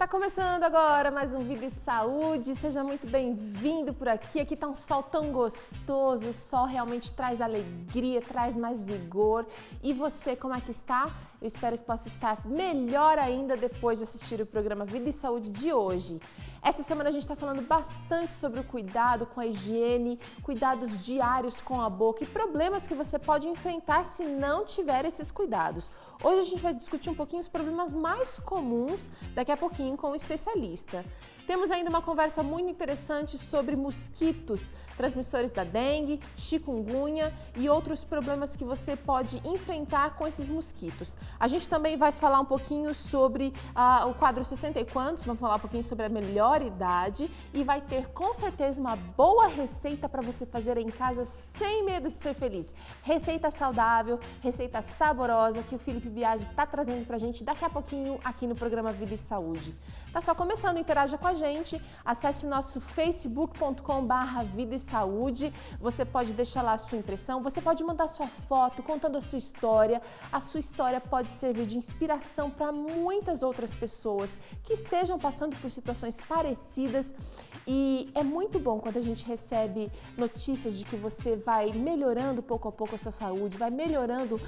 Tá começando agora mais um Vida e Saúde, seja muito bem-vindo por aqui. Aqui tá um sol tão gostoso, o sol realmente traz alegria, traz mais vigor. E você, como é que está? Eu espero que possa estar melhor ainda depois de assistir o programa Vida e Saúde de hoje. Essa semana a gente está falando bastante sobre o cuidado com a higiene, cuidados diários com a boca e problemas que você pode enfrentar se não tiver esses cuidados. Hoje a gente vai discutir um pouquinho os problemas mais comuns, daqui a pouquinho com um especialista. Temos ainda uma conversa muito interessante sobre mosquitos, transmissores da dengue, chikungunya e outros problemas que você pode enfrentar com esses mosquitos. A gente também vai falar um pouquinho sobre o quadro 60 e quantos, vamos falar um pouquinho sobre a melhor idade e vai ter com certeza uma boa receita para você fazer em casa sem medo de ser feliz. Receita saudável, receita saborosa que o Felipe Biasi está trazendo para a gente daqui a pouquinho aqui no programa Vida e Saúde. Tá só começando, interaja com a gente, acesse nosso facebook.com/Vida e Saúde, você pode deixar lá a sua impressão, você pode mandar sua foto contando a sua história pode servir de inspiração para muitas outras pessoas que estejam passando por situações parecidas e é muito bom quando a gente recebe notícias de que você vai melhorando pouco a pouco a sua saúde, vai melhorando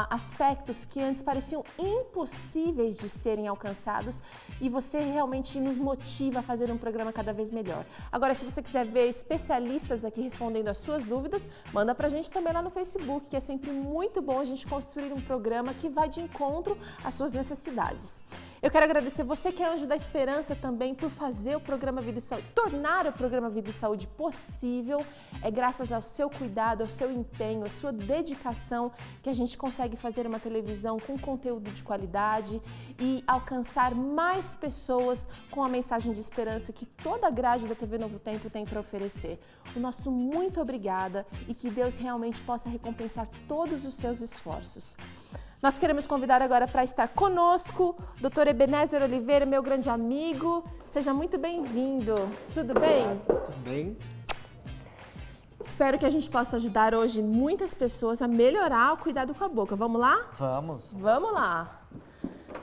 aspectos que antes pareciam impossíveis de serem alcançados e você realmente nos motiva a fazer um programa cada vez melhor. Agora, se você quiser ver especialistas aqui respondendo as suas dúvidas, manda pra gente também lá no Facebook, que é sempre muito bom a gente construir um programa que vai de encontro às suas necessidades. Eu quero agradecer você que é Anjo da Esperança também por fazer o programa Vida e Saúde, tornar o programa Vida e Saúde possível. É graças ao seu cuidado, ao seu empenho, à sua dedicação que a gente consegue fazer uma televisão com conteúdo de qualidade e alcançar mais pessoas com a mensagem de esperança que toda a grade da TV Novo Tempo tem para oferecer. O nosso muito obrigada e que Deus realmente possa recompensar todos os seus esforços. Nós queremos convidar agora para estar conosco o Dr. Ebenezer Oliveira, meu grande amigo. Seja muito bem-vindo. Tudo bem? Tudo bem. Espero que a gente possa ajudar hoje muitas pessoas a melhorar o cuidado com a boca. Vamos lá? Vamos. Vamos lá.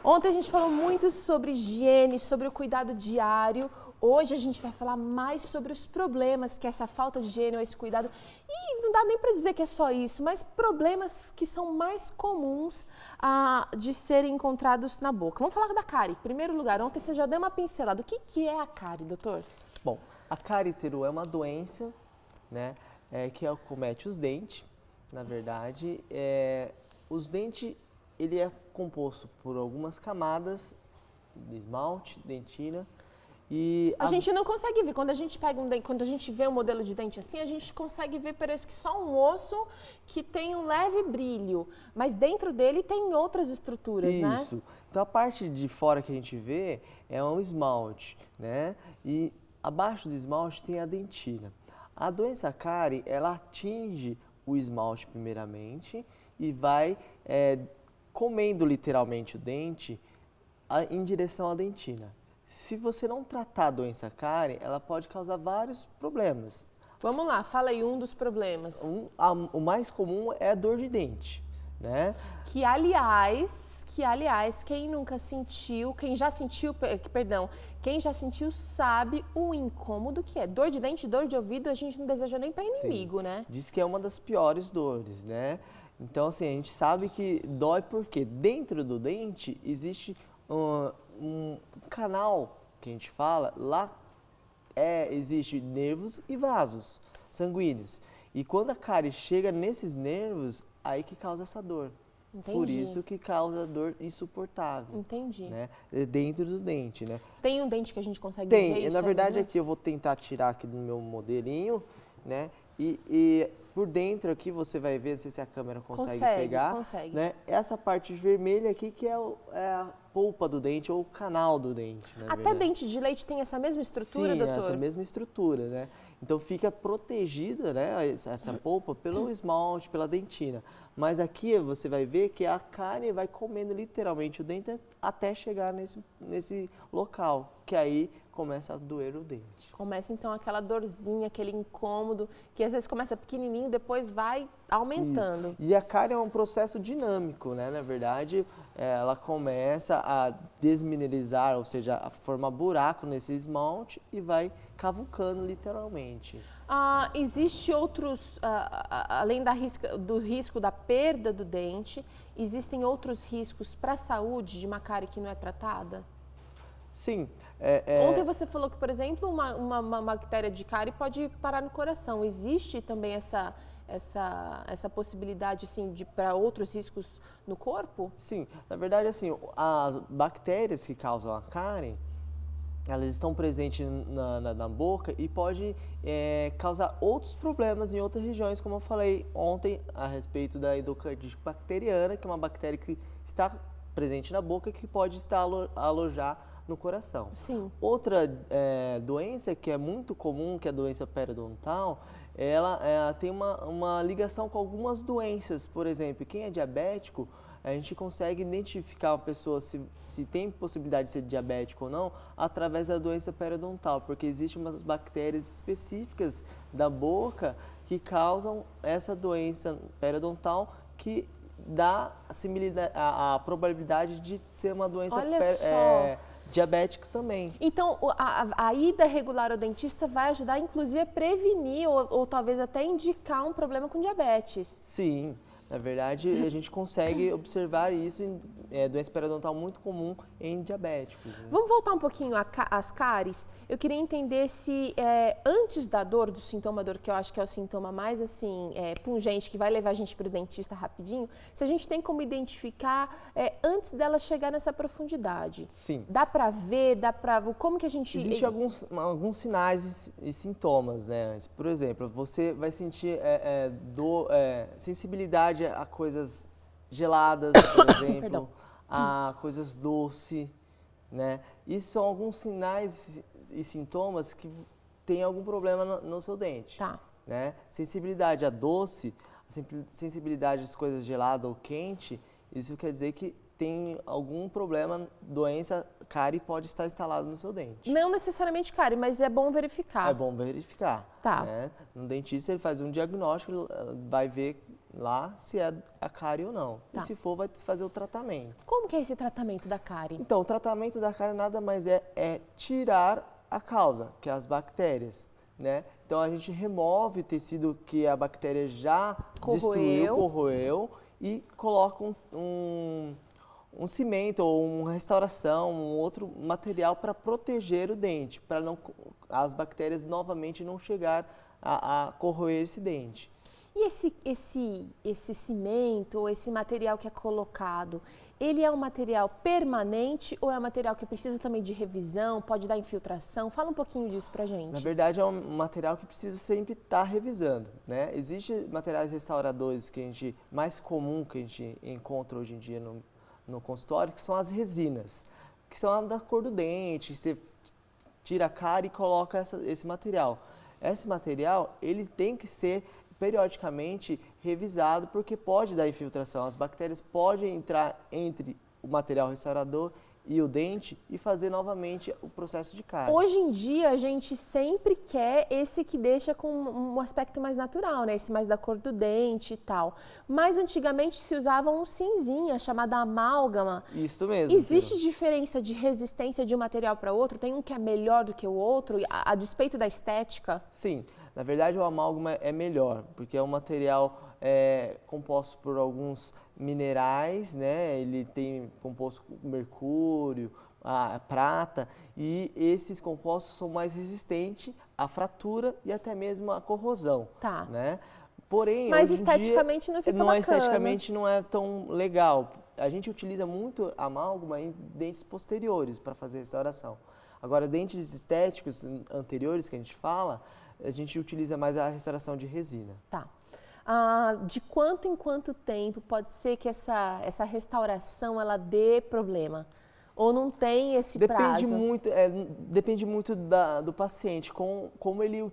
Ontem a gente falou muito sobre higiene, sobre o cuidado diário. Hoje a gente vai falar mais sobre os problemas que essa falta de higiene ou esse cuidado... E não dá nem para dizer que é só isso, mas problemas que são mais comuns de serem encontrados na boca. Vamos falar da cárie. Em primeiro lugar, ontem você já deu uma pincelada. O que é a cárie, doutor? Bom, a cárie-ítero é uma doença, né, que acomete os dentes. Na verdade, os dentes, ele é composto por algumas camadas de esmalte, dentina. E a gente não consegue ver, quando a gente pega quando a gente vê um modelo de dente assim, a gente consegue ver, parece que só um osso que tem um leve brilho, mas dentro dele tem outras estruturas, né? Isso. Então a parte de fora que a gente vê é um esmalte, né? E abaixo do esmalte tem a dentina. A doença cárie, ela atinge o esmalte primeiramente e vai comendo literalmente o dente em direção à dentina. Se você não tratar a doença cárie, ela pode causar vários problemas. Vamos lá, fala aí um dos problemas. O mais comum é a dor de dente, né? Que aliás, quem nunca sentiu, quem já sentiu sabe o incômodo que é. Dor de dente, dor de ouvido, a gente não deseja nem para inimigo, Sim. né? Diz que é uma das piores dores, né? Então, assim, a gente sabe que dói porque dentro do dente existe um canal que a gente fala, lá existe nervos e vasos sanguíneos. E quando a cárie chega nesses nervos, aí que causa essa dor. Entendi. Por isso que causa dor insuportável. Entendi. Né? Dentro do dente, né? Tem um dente que a gente consegue ver Tem, isso? na verdade aqui eu vou tentar tirar aqui do meu modelinho, né? E por dentro aqui você vai ver, não sei se a câmera consegue pegar. Consegue. Né? Essa parte vermelha aqui que é a polpa do dente ou o canal do dente. Até dente de leite tem essa mesma estrutura, doutor? Sim, essa mesma estrutura, né? Então fica protegida, né, essa polpa pelo esmalte, pela dentina. Mas aqui você vai ver que a cárie vai comendo literalmente o dente até chegar nesse local, que aí começa a doer o dente. Começa então aquela dorzinha, aquele incômodo, que às vezes começa pequenininho, depois vai aumentando. Isso. E a cárie é um processo dinâmico, né? Na verdade, ela começa a desmineralizar, ou seja, a formar buraco nesse esmalte e vai cavucando literalmente. Existe outros, além do risco da perda do dente, existem outros riscos para a saúde de uma cárie que não é tratada? Sim. Ontem você falou que, por exemplo, uma bactéria de cárie pode parar no coração. Existe também essa possibilidade assim, para outros riscos no corpo? Sim. Na verdade, assim, as bactérias que causam a cárie, elas estão presentes na boca e pode causar outros problemas em outras regiões, como eu falei ontem a respeito da endocardite bacteriana, que é uma bactéria que está presente na boca e que pode estar alojar no coração. Sim. Outra doença que é muito comum, que é a doença periodontal, ela tem uma ligação com algumas doenças. Por exemplo, quem é diabético, a gente consegue identificar uma pessoa se tem possibilidade de ser diabético ou não através da doença periodontal, porque existem umas bactérias específicas da boca que causam essa doença periodontal que dá a probabilidade de ser uma doença diabética também. Então, a ida regular ao dentista vai ajudar, inclusive, a prevenir ou talvez até indicar um problema com diabetes. Sim. Na verdade, a gente consegue observar isso em doença periodontal muito comum em diabéticos. Né? Vamos voltar um pouquinho às cáries. Eu queria entender se antes da dor, do sintoma dor, que eu acho que é o sintoma mais assim pungente, que vai levar a gente para o dentista rapidinho, se a gente tem como identificar antes dela chegar nessa profundidade. Sim. Dá para ver, como que a gente... Existem alguns sinais e sintomas, né? Por exemplo, você vai sentir sensibilidade a coisas geladas, por exemplo, a coisas doces, né? Isso são alguns sinais e sintomas que tem algum problema no seu dente. Tá. Né? Sensibilidade a doce, sensibilidade às coisas geladas ou quente, isso quer dizer que tem algum problema, doença, cárie pode estar instalado no seu dente. Não necessariamente cárie, mas é bom verificar. É bom verificar. Tá. Né? No dentista ele faz um diagnóstico, vai ver lá se é a cárie ou não. Tá. E se for, vai fazer o tratamento. Como que é esse tratamento da cárie? Então, o tratamento da cárie nada mais é tirar a causa, que é as bactérias. Né? Então, a gente remove o tecido que a bactéria já destruiu, corroeu, e coloca um cimento ou uma restauração, um outro material para proteger o dente, para as bactérias novamente não chegar a corroer esse dente. E esse cimento ou esse material que é colocado, ele é um material permanente ou é um material que precisa também de revisão, pode dar infiltração? Fala um pouquinho disso pra gente. Na verdade, é um material que precisa sempre estar revisando, né? Existem materiais restauradores mais comum que a gente encontra hoje em dia no consultório, que são as resinas, que são da cor do dente. Você tira a cárie e coloca esse material. Esse material, ele tem que ser periodicamente revisado, porque pode dar infiltração. As bactérias podem entrar entre o material restaurador e o dente e fazer novamente o processo de cárie. Hoje em dia, a gente sempre quer esse que deixa com um aspecto mais natural, né? Esse mais da cor do dente e tal. Mas antigamente se usava um cinzinha, chamada amálgama. Isso mesmo. Existe diferença de resistência de um material para outro? Tem um que é melhor do que o outro, a despeito da estética? Sim. Na verdade, o amálgama é melhor, porque é um material composto por alguns minerais, né? Ele tem composto com mercúrio, a prata, e esses compostos são mais resistentes à fratura e até mesmo à corrosão. Tá. Né? Porém, mas hoje esteticamente em dia, não fica bacana. Esteticamente não é tão legal. A gente utiliza muito amálgama em dentes posteriores para fazer restauração. Agora, dentes estéticos anteriores que a gente fala, a gente utiliza mais a restauração de resina. Tá. De quanto em quanto tempo pode ser que essa restauração ela dê problema? Ou não tem esse prazo? Depende muito do paciente, como ele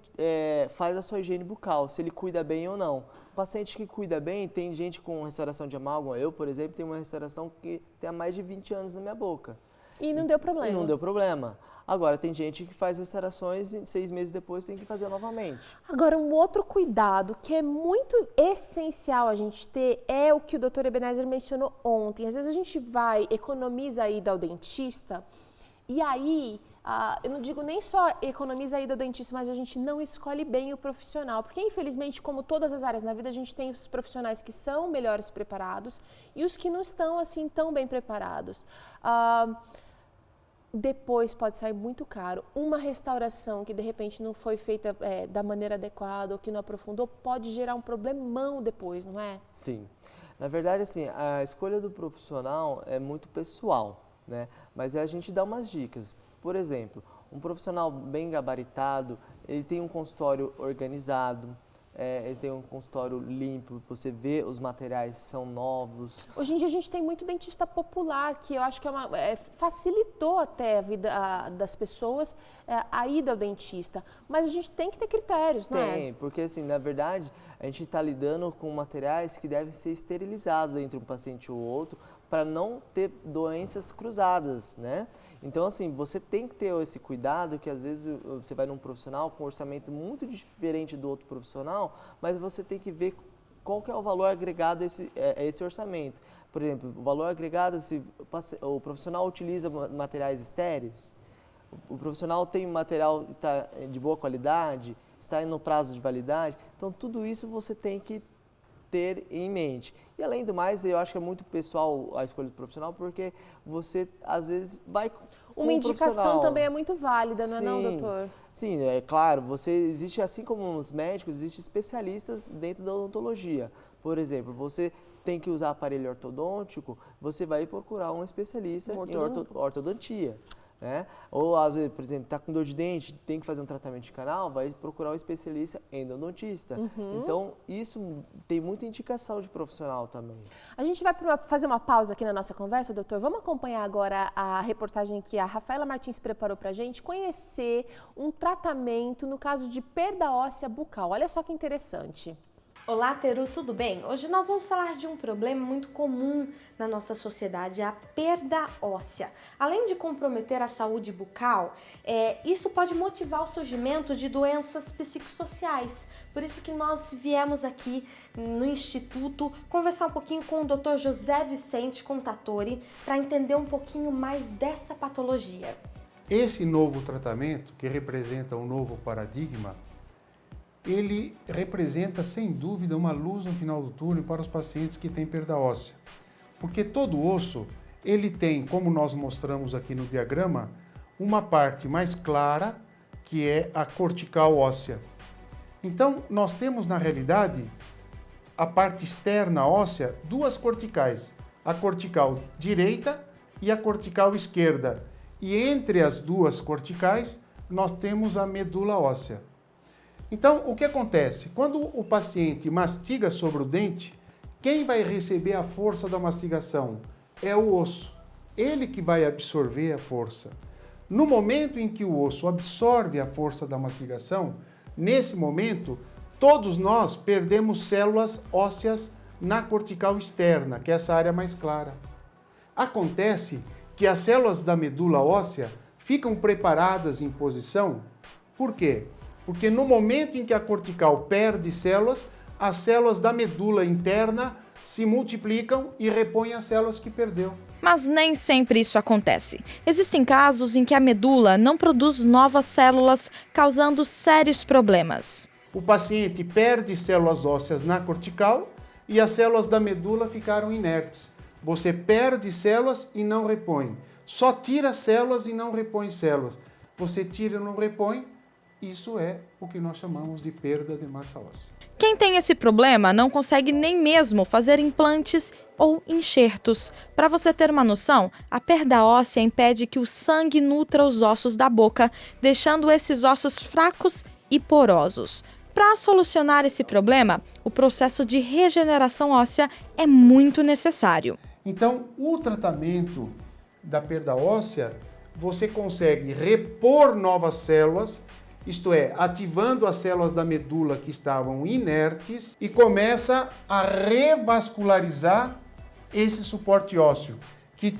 faz a sua higiene bucal, se ele cuida bem ou não. O paciente que cuida bem, tem gente com restauração de amálgama. Eu, por exemplo, tenho uma restauração que tem há mais de 20 anos na minha boca. E não deu problema? E não deu problema. Agora, tem gente que faz restaurações e 6 meses depois tem que fazer novamente. Agora, um outro cuidado que é muito essencial a gente ter é o que o Dr. Ebenezer mencionou ontem. Às vezes a gente economiza a ida ao dentista e aí, eu não digo nem só economiza a ida ao dentista, mas a gente não escolhe bem o profissional. Porque, infelizmente, como todas as áreas na vida, a gente tem os profissionais que são melhores preparados e os que não estão, assim, tão bem preparados. Depois pode sair muito caro. Uma restauração que de repente não foi feita da maneira adequada ou que não aprofundou pode gerar um problemão depois, não é? Sim. Na verdade, assim, a escolha do profissional é muito pessoal, né? Mas a gente dá umas dicas. Por exemplo, um profissional bem gabaritado, ele tem um consultório organizado, ele tem um consultório limpo, você vê os materiais são novos. Hoje em dia a gente tem muito dentista popular, que eu acho que facilitou até a vida das pessoas a ida ao dentista. Mas a gente tem que ter critérios, não é? Tem, porque assim, na verdade, a gente está lidando com materiais que devem ser esterilizados entre um paciente e o outro para não ter doenças cruzadas, né? Então, assim, você tem que ter esse cuidado que às vezes você vai num profissional com um orçamento muito diferente do outro profissional, mas você tem que ver qual que é o valor agregado a esse orçamento. Por exemplo, o valor agregado, se o profissional utiliza materiais estéreis, o profissional tem material que está de boa qualidade, está no prazo de validade, então tudo isso você tem que ter em mente. E além do mais, eu acho que é muito pessoal a escolha do profissional, porque você às vezes vai com uma indicação também é muito válida, não é não, Sim, doutor? sim, é claro, existe assim como os médicos, existem especialistas dentro da odontologia. Por exemplo, você tem que usar aparelho ortodôntico, você vai procurar um especialista em ortodontia. Né? Ou, às vezes, por exemplo, está com dor de dente, tem que fazer um tratamento de canal, vai procurar um especialista endodontista. Então, isso tem muita indicação de profissional também. A gente vai fazer uma pausa aqui na nossa conversa, doutor. Vamos acompanhar agora a reportagem que a Rafaela Martins preparou para a gente, conhecer um tratamento no caso de perda óssea bucal. Olha só que interessante. Olá, Teru, tudo bem? Hoje nós vamos falar de um problema muito comum na nossa sociedade, a perda óssea. Além de comprometer a saúde bucal, isso pode motivar o surgimento de doenças psicossociais. Por isso que nós viemos aqui no Instituto conversar um pouquinho com o Dr. José Vicente Contatori para entender um pouquinho mais dessa patologia. Esse novo tratamento, que representa um novo paradigma, ele representa, sem dúvida, uma luz no final do túnel para os pacientes que têm perda óssea. Porque todo osso, ele tem, como nós mostramos aqui no diagrama, uma parte mais clara, que é a cortical óssea. Então, nós temos, na realidade, a parte externa óssea, duas corticais, a cortical direita e a cortical esquerda. E entre as duas corticais, nós temos a medula óssea. Então, o que acontece? Quando o paciente mastiga sobre o dente, quem vai receber a força da mastigação? É o osso. Ele que vai absorver a força. No momento em que o osso absorve a força da mastigação, nesse momento, todos nós perdemos células ósseas na cortical externa, que é essa área mais clara. Acontece que as células da medula óssea ficam preparadas em posição. Por quê? Porque no momento em que a cortical perde células, as células da medula interna se multiplicam e repõem as células que perdeu. Mas nem sempre isso acontece. Existem casos em que a medula não produz novas células, causando sérios problemas. O paciente perde células ósseas na cortical e as células da medula ficaram inertes. Você perde células e não repõe. Só tira células e não repõe células. Você tira e não repõe. Isso é o que nós chamamos de perda de massa óssea. Quem tem esse problema não consegue nem mesmo fazer implantes ou enxertos. Para você ter uma noção, a perda óssea impede que o sangue nutra os ossos da boca, deixando esses ossos fracos e porosos. Para solucionar esse problema, o processo de regeneração óssea é muito necessário. Então, o tratamento da perda óssea, você consegue repor novas células, isto é, ativando as células da medula que estavam inertes e começa a revascularizar esse suporte ósseo, que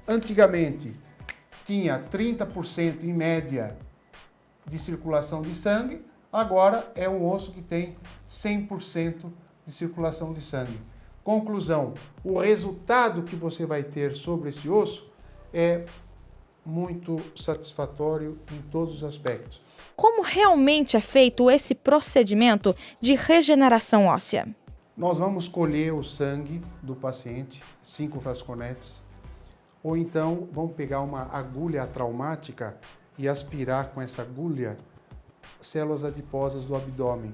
antigamente tinha 30% em média de circulação de sangue, agora é um osso que tem 100% de circulação de sangue. Conclusão, o resultado que você vai ter sobre esse osso é muito satisfatório em todos os aspectos. Como realmente é feito esse procedimento de regeneração óssea? Nós vamos colher o sangue do paciente, 5 vasconetes, ou então vamos pegar uma agulha traumática e aspirar com essa agulha células adiposas do abdômen.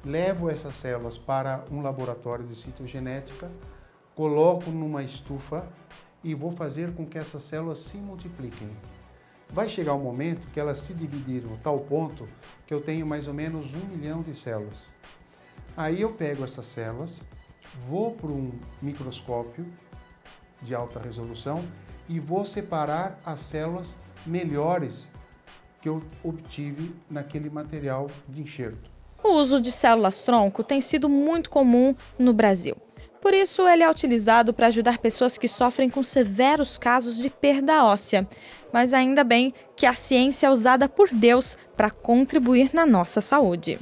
Levo essas células para um laboratório de citogenética, coloco numa estufa e vou fazer com que essas células se multipliquem. Vai chegar um momento que elas se dividiram a tal ponto que eu tenho mais ou menos 1 milhão de células. Aí eu pego essas células, vou para um microscópio de alta resolução e vou separar as células melhores que eu obtive naquele material de enxerto. O uso de células-tronco tem sido muito comum no Brasil. Por isso, ele é utilizado para ajudar pessoas que sofrem com severos casos de perda óssea. Mas ainda bem que a ciência é usada por Deus para contribuir na nossa saúde.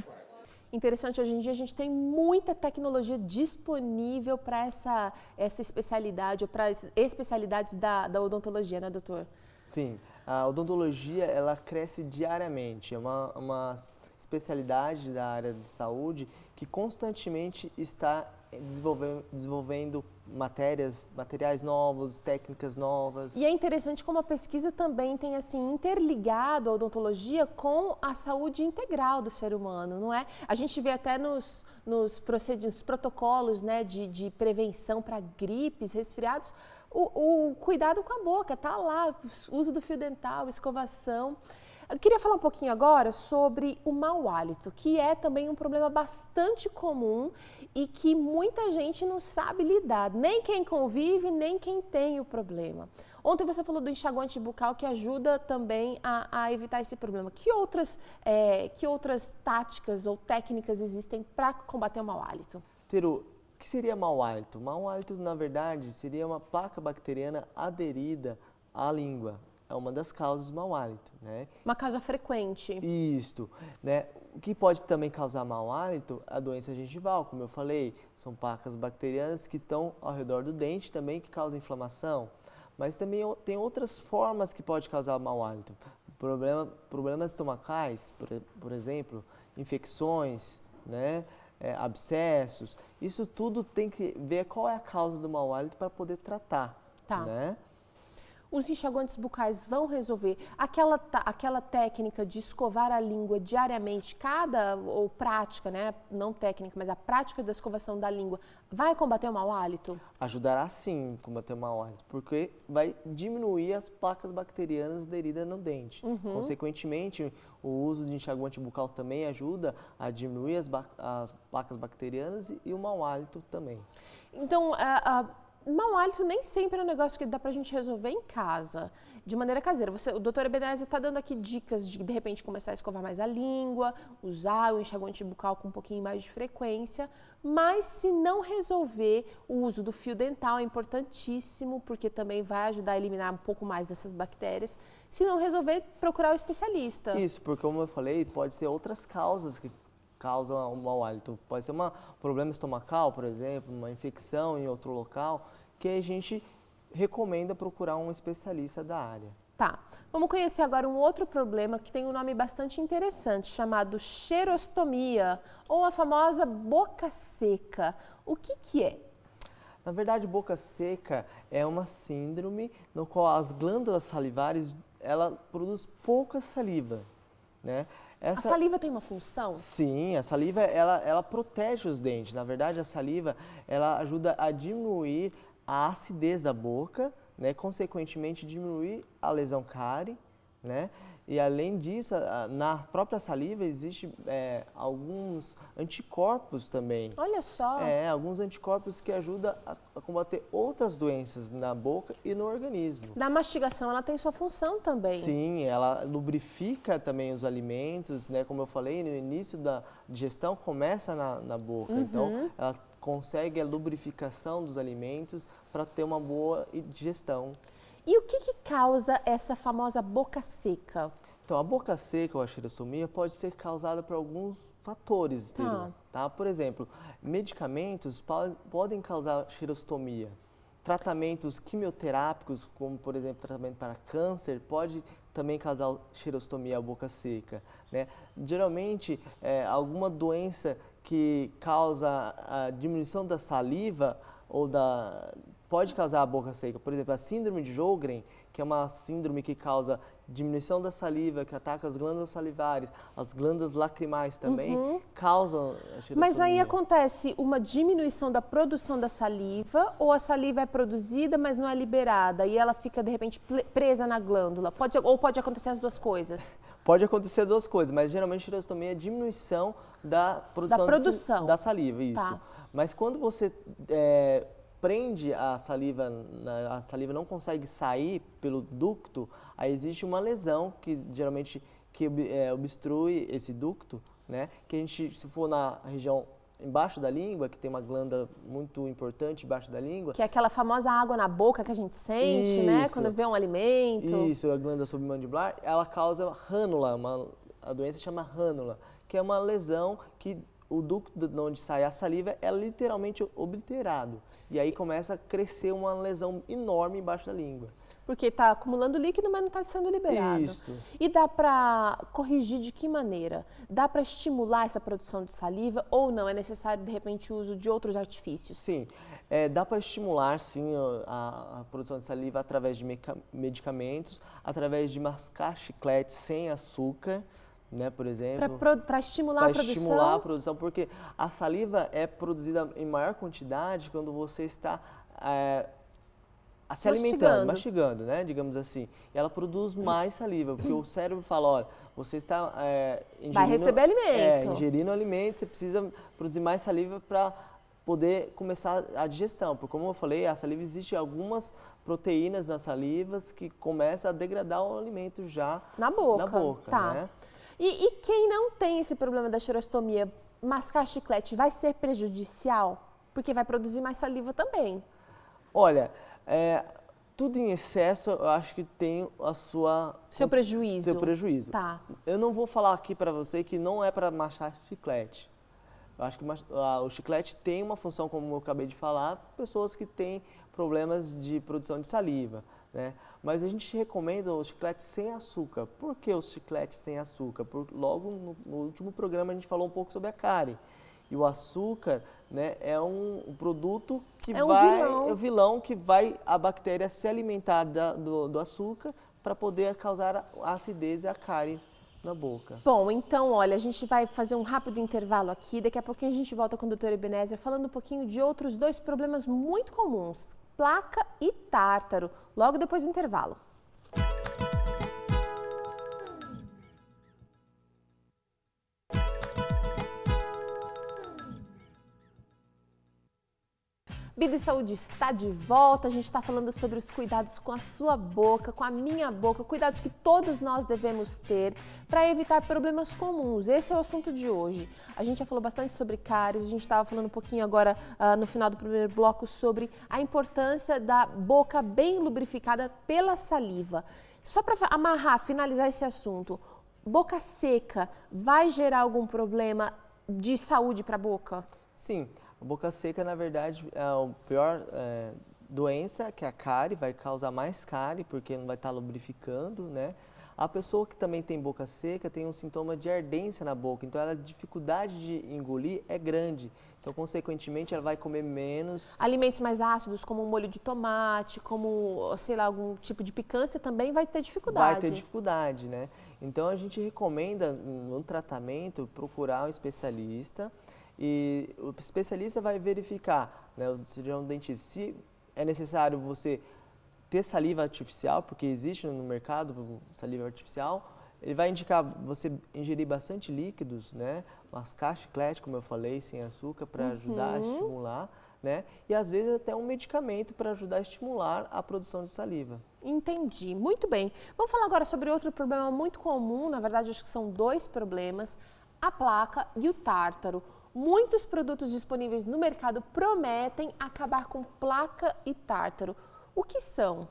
Interessante, hoje em dia a gente tem muita tecnologia disponível para essa especialidade ou para as especialidades da odontologia, né, doutor? Sim, a odontologia ela cresce diariamente, é uma especialidade da área de saúde que constantemente está desenvolvendo materiais novos, técnicas novas. E é interessante como a pesquisa também tem assim interligado a odontologia com a saúde integral do ser humano, não é? A gente vê até nos protocolos, né, de prevenção para gripes, resfriados, o cuidado com a boca, tá lá, o uso do fio dental, escovação. Eu queria falar um pouquinho agora sobre o mau hálito, que é também um problema bastante comum e que muita gente não sabe lidar, nem quem convive, nem quem tem o problema. Ontem você falou do enxaguante bucal que ajuda também a evitar esse problema. Que outras táticas ou técnicas existem para combater o mau hálito? Teru, o que seria mau hálito? Mau hálito, na verdade, seria uma placa bacteriana aderida à língua. É uma das causas do mau hálito, né? Uma causa frequente. Isto, né? O que pode também causar mau hálito? A doença gengival, como eu falei, são placas bacterianas que estão ao redor do dente também que causam inflamação. Mas também tem outras formas que pode causar mau hálito. Problemas estomacais, por exemplo, infecções, né? Abscessos. Isso tudo tem que ver qual é a causa do mau hálito para poder tratar, né? Os enxaguantes bucais vão resolver aquela técnica de escovar a língua diariamente, ou prática, né? Não técnica, mas a prática da escovação da língua, vai combater o mau hálito? Ajudará sim a combater o mau hálito, porque vai diminuir as placas bacterianas aderidas no dente. Consequentemente, o uso de enxaguante bucal também ajuda a diminuir as placas bacterianas e o mau hálito também. Então, mau hálito nem sempre é um negócio que dá pra gente resolver em casa, de maneira caseira. O doutor Ebenezer está dando aqui dicas de repente, começar a escovar mais a língua, usar o enxaguante bucal com um pouquinho mais de frequência, mas se não resolver, o uso do fio dental é importantíssimo, porque também vai ajudar a eliminar um pouco mais dessas bactérias. Se não resolver, procurar o especialista. Isso, porque como eu falei, pode ser outras causas que causam o mau hálito. Pode ser um problema estomacal, por exemplo, uma infecção em outro local, que a gente recomenda procurar um especialista da área. Tá, vamos conhecer agora um outro problema que tem um nome bastante interessante, chamado xerostomia, ou a famosa boca seca. O que é? Na verdade, boca seca é uma síndrome no qual as glândulas salivares, ela produz pouca saliva, né? A saliva tem uma função? Sim, a saliva ela protege os dentes. Na verdade, a saliva ela ajuda a diminuir a acidez da boca, né? Consequentemente diminuir a lesão cárie, né? E além disso, na própria saliva existe alguns anticorpos também. Olha só! Alguns anticorpos que ajudam a combater outras doenças na boca e no organismo. Na mastigação ela tem sua função também. Sim, ela lubrifica também os alimentos, né? Como eu falei, no início da digestão começa na boca. Então, ela consegue a lubrificação dos alimentos para ter uma boa digestão. E o que causa essa famosa boca seca? Então, a boca seca ou a xerostomia pode ser causada por alguns fatores exteriores, tá? Por exemplo, medicamentos podem causar xerostomia. Tratamentos quimioterápicos, como por exemplo tratamento para câncer, pode também causar xerostomia à boca seca, né? Geralmente, alguma doença que causa a diminuição da saliva pode causar a boca seca. Por exemplo, a síndrome de Sjögren, que é uma síndrome que causa diminuição da saliva, que ataca as glândulas salivares, as glândulas lacrimais também, causam a xerostomia. Mas aí acontece uma diminuição da produção da saliva, ou a saliva é produzida, mas não é liberada, e ela fica, de repente, presa na glândula? Ou pode acontecer as duas coisas? Pode acontecer duas coisas, mas geralmente a xerostomia é a diminuição da produção da saliva, isso. Tá. Mas quando você prende a saliva não consegue sair pelo ducto, aí existe uma lesão que geralmente obstrui esse ducto, né? Que a gente, se for na região embaixo da língua, que tem uma glândula muito importante embaixo da língua. Que é aquela famosa água na boca que a gente sente, né? Quando vê um alimento. Isso, a glândula submandibular, ela causa rânula, a doença chama rânula, que é uma lesão que o ducto de onde sai a saliva é literalmente obliterado. E aí começa a crescer uma lesão enorme embaixo da língua. Porque está acumulando líquido, mas não está sendo liberado. Isso. E dá para corrigir de que maneira? Dá para estimular essa produção de saliva ou não? É necessário, de repente, o uso de outros artifícios? Sim, dá para estimular, sim, a produção de saliva através de medicamentos, através de mascar chiclete sem açúcar, né, por exemplo. Para estimular a produção? Para estimular a produção, porque a saliva é produzida em maior quantidade quando você está se alimentando, mastigando, né, digamos assim. E ela produz mais saliva, porque o cérebro fala, olha, você está ingerindo... Vai receber alimento. Ingerindo alimento, você precisa produzir mais saliva para poder começar a digestão. Porque, como eu falei, a saliva existe algumas proteínas nas salivas que começam a degradar o alimento já na boca. Tá. Né? E quem não tem esse problema da xerostomia, mascar chiclete vai ser prejudicial? Porque vai produzir mais saliva também. Olha, tudo em excesso eu acho que tem seu prejuízo. Seu prejuízo. Tá. Eu não vou falar aqui para você que não é para mascar chiclete. Eu acho que o chiclete tem uma função, como eu acabei de falar, pessoas que têm problemas de produção de saliva, né? Mas a gente recomenda o chiclete sem açúcar. Por que os chicletes sem açúcar? Logo no último programa a gente falou um pouco sobre a cárie. E o açúcar, né, é um produto que é um vilão que vai a bactéria se alimentar do açúcar para poder causar a acidez e a cárie na boca. Bom, então, olha, a gente vai fazer um rápido intervalo aqui. Daqui a pouquinho a gente volta com o Dr. Ebenezer falando um pouquinho de outros dois problemas muito comuns, placa e tártaro, logo depois do intervalo. Vida e Saúde está de volta, a gente está falando sobre os cuidados com a sua boca, com a minha boca, cuidados que todos nós devemos ter para evitar problemas comuns. Esse é o assunto de hoje. A gente já falou bastante sobre cáries, a gente estava falando um pouquinho agora no final do primeiro bloco sobre a importância da boca bem lubrificada pela saliva. Só para amarrar, finalizar esse assunto, boca seca vai gerar algum problema de saúde para a boca? Sim. A boca seca, na verdade, é a pior doença, que é a cárie, vai causar mais cárie, porque não vai estar lubrificando, né? A pessoa que também tem boca seca tem um sintoma de ardência na boca, então a dificuldade de engolir é grande. Então, consequentemente, ela vai comer menos. Alimentos mais ácidos, como um molho de tomate, como, sei lá, algum tipo de picância, também vai ter dificuldade. Vai ter dificuldade, né? Então, a gente recomenda, no tratamento, procurar um especialista. E o especialista vai verificar, né, o cirurgião dentista, se é necessário você ter saliva artificial, porque existe no mercado saliva artificial, ele vai indicar você ingerir bastante líquidos, né, mascar chiclete, como eu falei, sem açúcar, para ajudar a estimular, né, e às vezes até um medicamento para ajudar a estimular a produção de saliva. Entendi, muito bem. Vamos falar agora sobre outro problema muito comum, na verdade acho que são dois problemas, a placa e o tártaro. Muitos produtos disponíveis no mercado prometem acabar com placa e tártaro. O que são?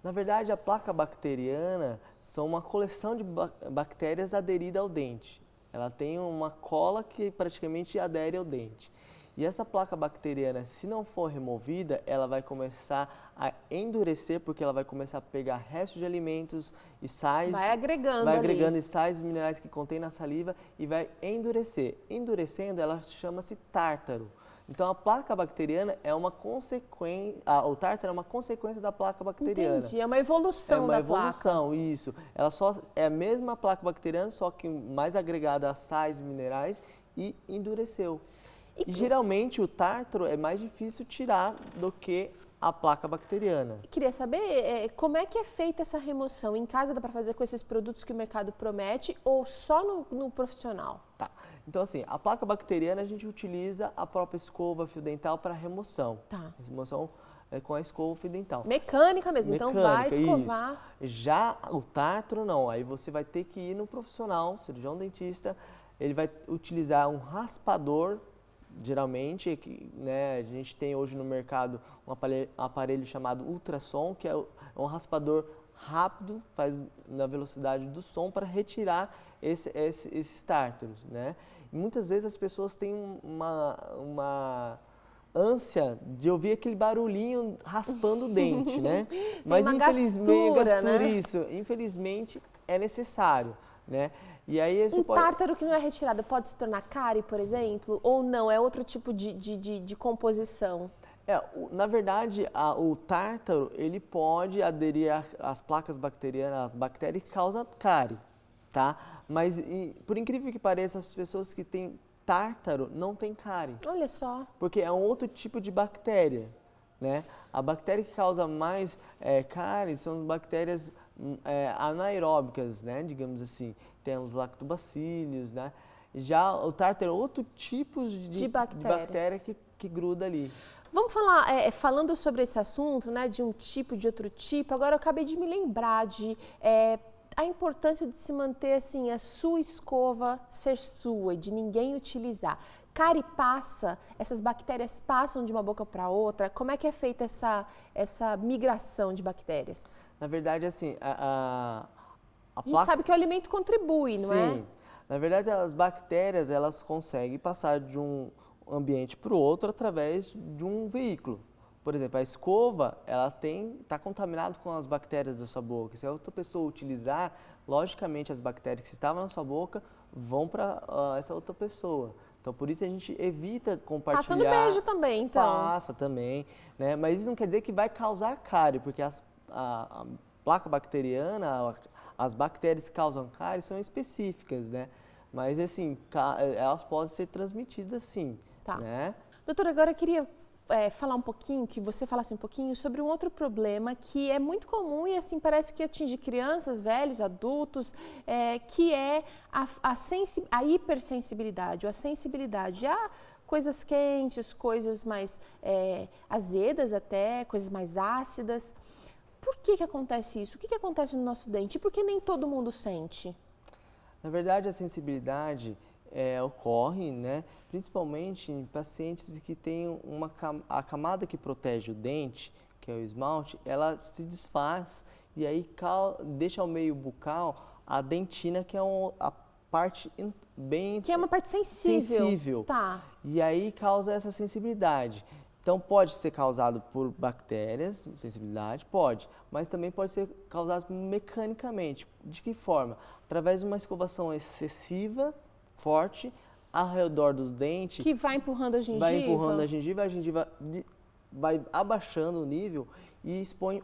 Na verdade, a placa bacteriana são uma coleção de bactérias aderida ao dente. Ela tem uma cola que praticamente adere ao dente. E essa placa bacteriana, se não for removida, ela vai começar a endurecer, porque ela vai começar a pegar restos de alimentos e sais. Vai agregando Vai ali. agregando e sais minerais que contém na saliva e vai endurecer. Endurecendo, ela chama-se tártaro. Então, a placa bacteriana é uma consequência, o tártaro é uma consequência da placa bacteriana. Entendi, é uma evolução da placa. É uma evolução, isso. Ela só é a mesma placa bacteriana, só que mais agregada a sais minerais e endureceu. E geralmente o tártaro é mais difícil tirar do que a placa bacteriana. Queria saber como é que é feita essa remoção? Em casa dá para fazer com esses produtos que o mercado promete ou só no profissional? Tá. Então, assim, a placa bacteriana a gente utiliza a própria escova fio dental para remoção. Tá. Remoção com a escova fio dental. Mecânica mesmo, então vai escovar. Isso. Já o tártaro não, aí você vai ter que ir no profissional, cirurgião dentista, ele vai utilizar um raspador. Geralmente, né, a gente tem hoje no mercado um aparelho chamado ultrassom, que é um raspador rápido, faz na velocidade do som para retirar esses tártaros, né? E muitas vezes as pessoas têm uma ânsia de ouvir aquele barulhinho raspando o dente, né? Mas infelizmente, gastura, né? Isso, infelizmente é necessário, né? E aí tártaro que não é retirado pode se tornar cárie, por exemplo? Ou não? É outro tipo de composição? Na verdade, o tártaro ele pode aderir às placas bacterianas, às bactérias que causam cárie, tá? Mas, por incrível que pareça, as pessoas que têm tártaro não têm cárie. Olha só. Porque é um outro tipo de bactéria, né? A bactéria que causa mais cárie são bactérias anaeróbicas, né? Digamos assim. Tem os lactobacilhos, né? Já o tártaro é outro tipo de bactéria que gruda ali. Vamos falar, falando sobre esse assunto, né, de um tipo, de outro tipo, agora eu acabei de me lembrar a importância de se manter assim, a sua escova ser sua e de ninguém utilizar. Cárie passa, essas bactérias passam de uma boca para outra, como é que é feita essa migração de bactérias? Na verdade, assim, a gente sabe que o alimento contribui, não é? Sim. Na verdade, as bactérias, elas conseguem passar de um ambiente para o outro através de um veículo. Por exemplo, a escova, ela está contaminada com as bactérias da sua boca. Se a outra pessoa utilizar, logicamente as bactérias que estavam na sua boca vão para essa outra pessoa. Então, por isso a gente evita compartilhar. Passa no beijo também, então. Passa também, né? Mas isso não quer dizer que vai causar cárie, porque a placa bacteriana, as bactérias que causam cárie são específicas, né? Mas, assim, elas podem ser transmitidas, sim. Tá. Né? Doutora, agora eu queria falar um pouquinho, que você falasse um pouquinho sobre um outro problema que é muito comum e, assim, parece que atinge crianças, velhos, adultos, que é a hipersensibilidade, ou a sensibilidade a coisas quentes, coisas mais azedas até, coisas mais ácidas. Por que acontece isso? O que acontece no nosso dente? E por que nem todo mundo sente? Na verdade, a sensibilidade ocorre, né, principalmente em pacientes que têm a camada que protege o dente, que é o esmalte, ela se desfaz e aí deixa ao meio bucal a dentina, que é a parte bem... Que é uma parte sensível. Tá. E aí causa essa sensibilidade. Então, pode ser causado por bactérias, sensibilidade, pode, mas também pode ser causado mecanicamente. De que forma? Através de uma escovação excessiva, forte, ao redor dos dentes. Que vai empurrando a gengiva. Vai empurrando a gengiva vai abaixando o nível e expõe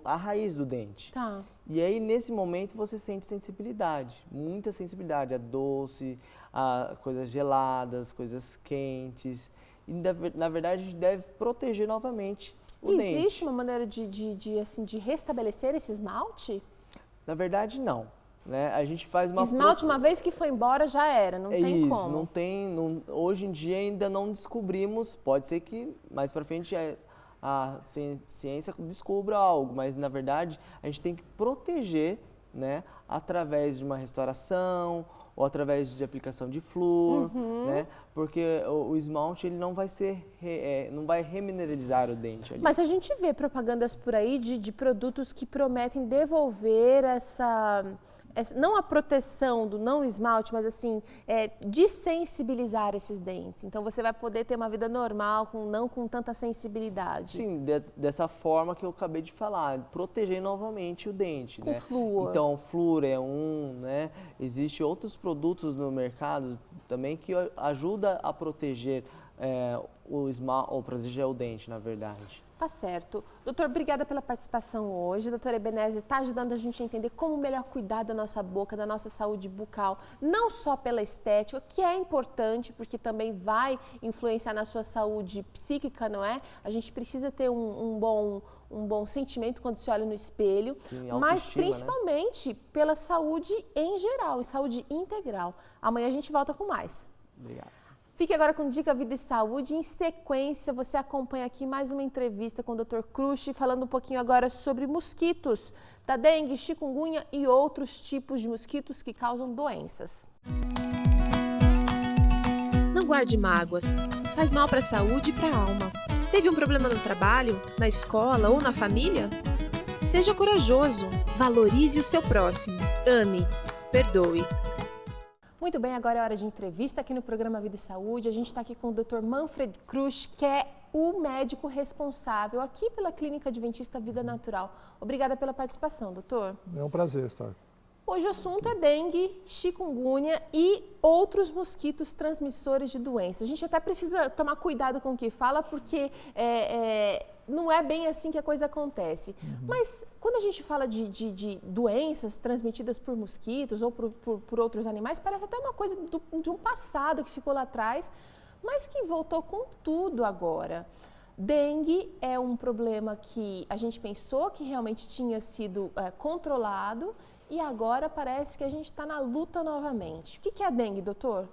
a raiz do dente. Tá. E aí, nesse momento, você sente sensibilidade, muita sensibilidade, a doce, a coisas geladas, coisas quentes. E, na verdade, a gente deve proteger novamente o dente. Existe uma maneira de restabelecer esse esmalte? Na verdade, não. Né? A gente faz uma... Esmalte, uma vez que foi embora, já era, não tem isso, como. Não tem, hoje em dia ainda não descobrimos, pode ser que mais para frente a ciência descubra algo, mas na verdade a gente tem que proteger, né, através de uma restauração ou através de aplicação de flúor, né? Porque o esmalte ele não vai não vai remineralizar o dente ali. Mas a gente vê propagandas por aí de produtos que prometem devolver não a proteção do não esmalte, mas assim, desensibilizar esses dentes. Então você vai poder ter uma vida normal, não com tanta sensibilidade. Sim, dessa forma que eu acabei de falar, proteger novamente o dente, Com né? flúor. Então, flúor é né? Existem outros produtos no mercado também que ajuda a proteger o esmalte, ou proteger o dente, na verdade. Tá certo. Doutor, obrigada pela participação hoje. Doutor Ebenezer está ajudando a gente a entender como melhor cuidar da nossa boca, da nossa saúde bucal, não só pela estética, que é importante, porque também vai influenciar na sua saúde psíquica, não é? A gente precisa ter um bom sentimento quando se olha no espelho, Sim, mas autoestima, principalmente pela saúde em geral e saúde integral. Amanhã a gente volta com mais. Obrigado. Fique agora com Dica Vida e Saúde. Em sequência, você acompanha aqui mais uma entrevista com o Dr. Crushi, falando um pouquinho agora sobre mosquitos, da dengue, chikungunya e outros tipos de mosquitos que causam doenças. Não guarde mágoas. Faz mal para a saúde e para a alma. Teve um problema no trabalho, na escola ou na família? Seja corajoso. Valorize o seu próximo. Ame. Perdoe. Muito bem, agora é hora de entrevista aqui no programa Vida e Saúde. A gente está aqui com o Dr. Manfred Crusch, que é o médico responsável aqui pela Clínica Adventista Vida Natural. Obrigada pela participação, doutor. É um prazer estar. Hoje o assunto é dengue, chikungunya e outros mosquitos transmissores de doenças. A gente até precisa tomar cuidado com o que fala, porque não é bem assim que a coisa acontece. Mas quando a gente fala de doenças transmitidas por mosquitos ou por outros animais, parece até uma coisa de um passado que ficou lá atrás, mas que voltou com tudo agora. Dengue é um problema que a gente pensou que realmente tinha sido controlado, e agora parece que a gente está na luta novamente. O que é a dengue, doutor?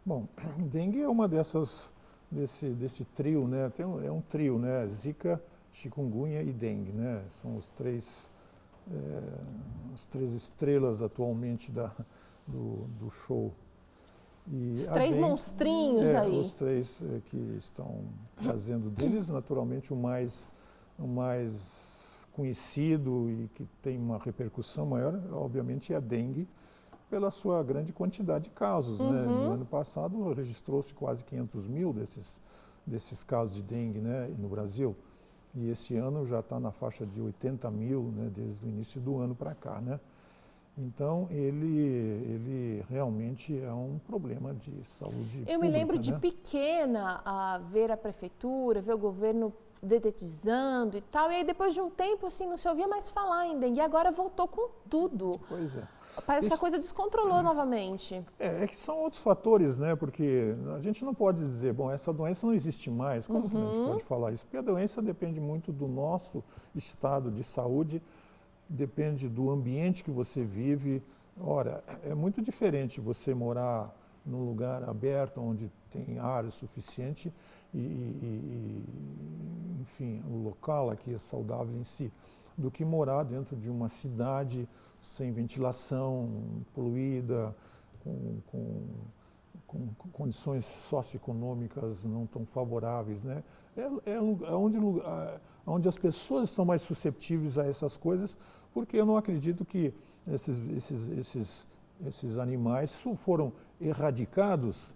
Bom, dengue é uma desse trio, né? É um trio, né? Zika, chikungunya e dengue, né? São as três estrelas atualmente do show. E os três dengue, monstrinhos aí. Os três que estão trazendo deles, naturalmente o mais conhecido e que tem uma repercussão maior, obviamente, é a dengue, pela sua grande quantidade de casos. Né? No ano passado, registrou-se quase 500 mil desses casos de dengue, né, no Brasil. E esse ano já está na faixa de 80 mil, né, desde o início do ano para cá. Né? Então, ele realmente é um problema de saúde pública. Eu me lembro de né? pequena ver a prefeitura, ver o governo dedetizando e tal, e aí depois de um tempo assim não se ouvia mais falar em dengue, e agora voltou com tudo. Pois é. Parece que a coisa descontrolou novamente. É que são outros fatores, né? Porque a gente não pode dizer, bom, essa doença não existe mais. Como que a gente pode falar isso? Porque a doença depende muito do nosso estado de saúde, depende do ambiente que você vive. Ora, é muito diferente você morar num lugar aberto, onde tem ar suficiente enfim, o local aqui é saudável em si, do que morar dentro de uma cidade sem ventilação, poluída, com condições socioeconômicas não tão favoráveis, né? Onde as pessoas estão mais susceptíveis a essas coisas, porque eu não acredito que esses animais foram erradicados.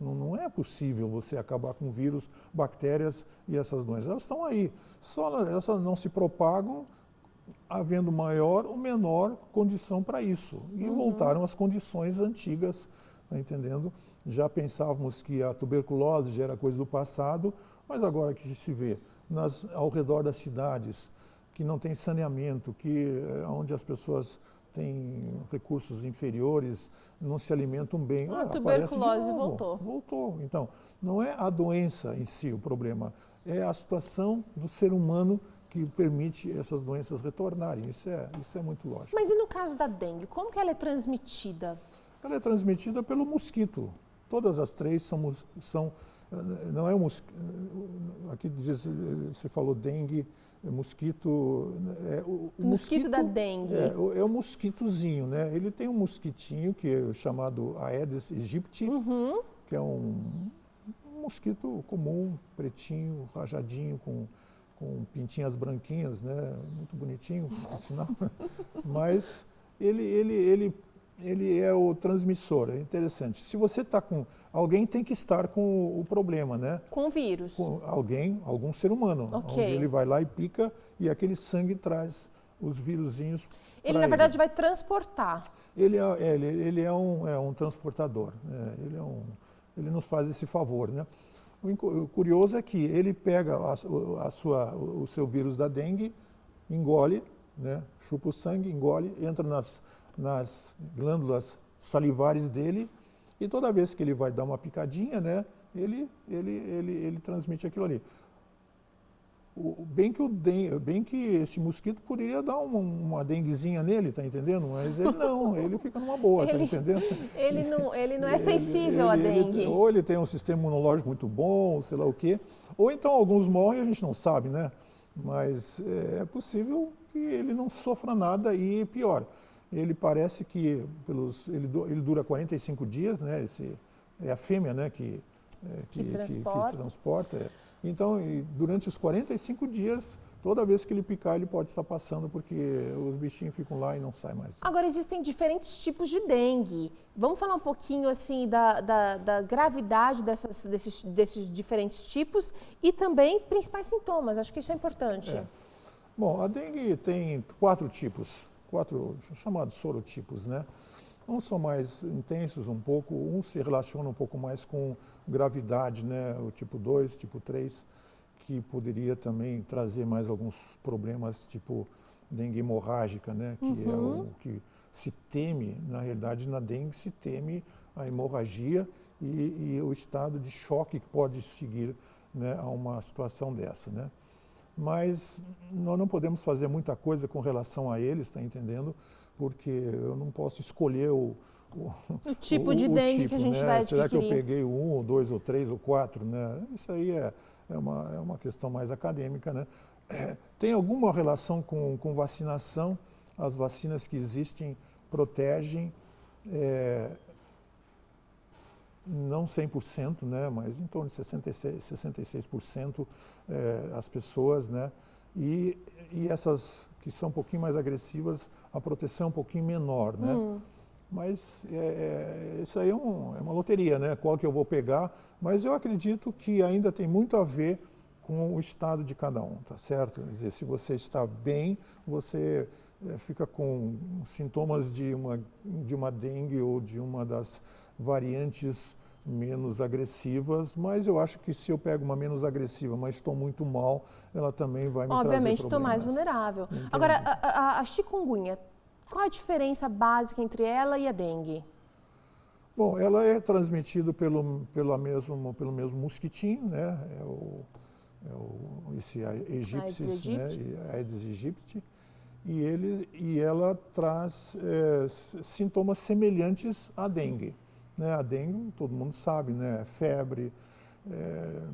Não é possível você acabar com vírus, bactérias e essas doenças. Elas estão aí, só elas não se propagam havendo maior ou menor condição para isso. E voltaram às condições antigas, tá entendendo? Já pensávamos que a tuberculose já era coisa do passado, mas agora que se vê ao redor das cidades, que não tem saneamento, onde as pessoas têm recursos inferiores, não se alimentam bem. A tuberculose voltou. Voltou. Então, não é a doença em si o problema, é a situação do ser humano que permite essas doenças retornarem. Isso é muito lógico. Mas e no caso da dengue, como que ela é transmitida? Ela é transmitida pelo mosquito. Todas as três são não é um mosquito. Aqui você falou dengue, mosquito... O mosquito da dengue. É o mosquitozinho, né? Ele tem um mosquitinho que é chamado Aedes aegypti, que é um mosquito comum, pretinho, rajadinho, com pintinhas branquinhas, né? Muito bonitinho, por sinal. Mas ele é o transmissor, é interessante. Se você está com... Alguém tem que estar com o problema, né? Com o vírus. Com algum ser humano. Ok. Onde ele vai lá e pica e aquele sangue traz os vírusinhos. Ele, na verdade, vai transportar. Ele é um transportador. Ele nos faz esse favor, né? O curioso é que ele pega o seu vírus da dengue, engole, né? Chupa o sangue, engole, entra nas glândulas salivares dele e toda vez que ele vai dar uma picadinha, né? Ele transmite aquilo ali. Bem que esse mosquito poderia dar uma denguezinha nele, tá entendendo? Mas ele não, ele fica numa boa, tá entendendo? Ele não é sensível à dengue. Ou ele tem um sistema imunológico muito bom, sei lá o quê. Ou então alguns morrem e a gente não sabe, né? Mas é possível que ele não sofra nada e pior. Ele parece que ele dura 45 dias, né? É a fêmea, né? Que transporta. Então, durante os 45 dias, toda vez que ele picar, ele pode estar passando, porque os bichinhos ficam lá e não saem mais. Agora, existem diferentes tipos de dengue. Vamos falar um pouquinho assim da gravidade desses diferentes tipos e também principais sintomas. Acho que isso é importante. Bom, a dengue tem 4 tipos, 4 chamados sorotipos, né? Uns são mais intensos um pouco, uns se relacionam um pouco mais com gravidade, né? O tipo 2, tipo 3, que poderia também trazer mais alguns problemas, tipo dengue hemorrágica, né? Que é o que se teme, na realidade, na dengue se teme a hemorragia e o estado de choque que pode seguir, né, a uma situação dessa, né? Mas nós não podemos fazer muita coisa com relação a eles, está entendendo? Porque eu não posso escolher o tipo de dengue que a gente vai adquirir. Será que eu peguei 1, ou 2, ou 3, ou 4? Né? Isso aí é uma questão mais acadêmica. Né? Tem alguma relação com vacinação? As vacinas que existem protegem, não 100%, né? Mas em torno de 66% as pessoas, né? E essas que são um pouquinho mais agressivas, a proteção é um pouquinho menor, né? Mas isso aí é uma loteria, né? Qual que eu vou pegar? Mas eu acredito que ainda tem muito a ver com o estado de cada um, tá certo? Quer dizer, se você está bem, você fica com sintomas de uma dengue ou de uma das variantes menos agressivas, mas eu acho que se eu pego uma menos agressiva, mas estou muito mal, ela também vai me trazer problemas. Obviamente, estou mais vulnerável. Entendi. Agora, a chikungunya, qual a diferença básica entre ela e a dengue? Bom, ela é transmitida pelo mesmo mosquitinho, né? Esse Aegypti, né? Aedes aegypti, e ela traz sintomas semelhantes à dengue. Né? A dengue, todo mundo sabe, né? Febre,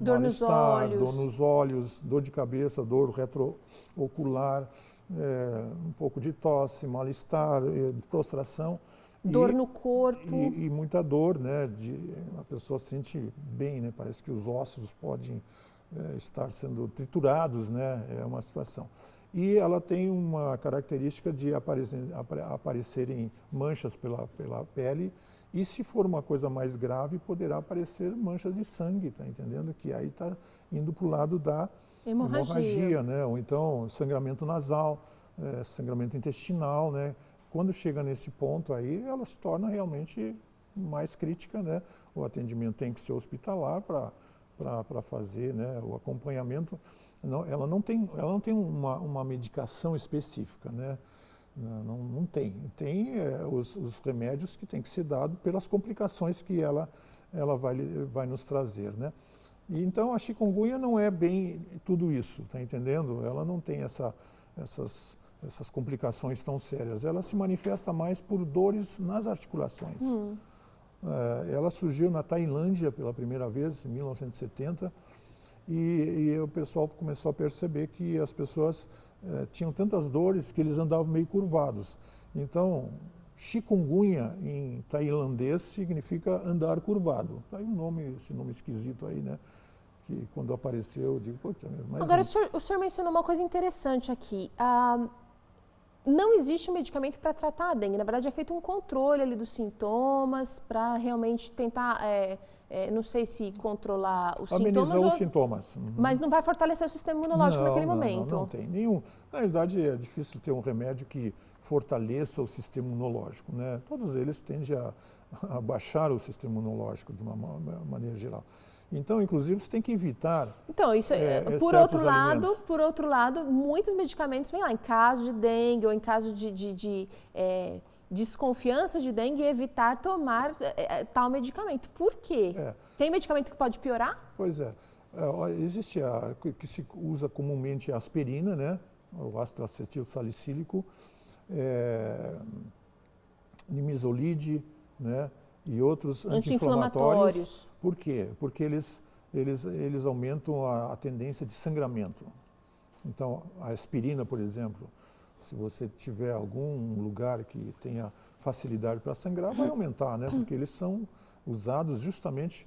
dor nos olhos. Dor nos olhos, dor de cabeça, dor retroocular, um pouco de tosse, mal-estar, prostração. Dor no corpo. E muita dor, né? A pessoa sente bem, né? Parece que os ossos podem estar sendo triturados, né? É uma situação. E ela tem uma característica de aparecerem manchas pela pele. E se for uma coisa mais grave, poderá aparecer manchas de sangue, tá entendendo? Que aí está indo para o lado da hemorragia, né? Ou então sangramento nasal, sangramento intestinal, né? Quando chega nesse ponto aí, ela se torna realmente mais crítica, né? O atendimento tem que ser hospitalar para fazer, né, o acompanhamento. Ela não tem uma medicação específica, né? Não tem. Tem os remédios que tem que ser dado pelas complicações que ela vai nos trazer, né? E então a chikungunya não é bem tudo isso, tá entendendo? Ela não tem essas complicações tão sérias. Ela se manifesta mais por dores nas articulações. Ela surgiu na Tailândia pela primeira vez, em 1970, e o pessoal começou a perceber que as pessoas tinham tantas dores que eles andavam meio curvados. Então, chikungunya em tailandês significa andar curvado. Aí esse nome esquisito aí, né? Que quando apareceu, eu digo, putz, mas... Agora, o senhor mencionou uma coisa interessante aqui. Não existe um medicamento para tratar a dengue. Na verdade, é feito um controle ali dos sintomas para realmente tentar, não sei se controlar os sintomas. Amenizar os sintomas. Uhum. Mas não vai fortalecer o sistema imunológico naquele momento. Não tem nenhum. Na verdade, é difícil ter um remédio que fortaleça o sistema imunológico, né? Todos eles tendem a baixar o sistema imunológico de uma maneira geral. Então, inclusive, você tem que evitar. Então, isso por outro lado, muitos medicamentos vêm lá em caso de dengue ou em caso de desconfiança de dengue, evitar tomar tal medicamento. Por quê? Tem medicamento que pode piorar? Pois é. Existe que se usa comumente a aspirina, né? O ácido acetil salicílico, nimesulide, né? E outros anti-inflamatórios. Por quê? Porque eles aumentam a tendência de sangramento. Então, a aspirina, por exemplo, se você tiver algum lugar que tenha facilidade para sangrar, vai aumentar, né? Porque eles são usados justamente,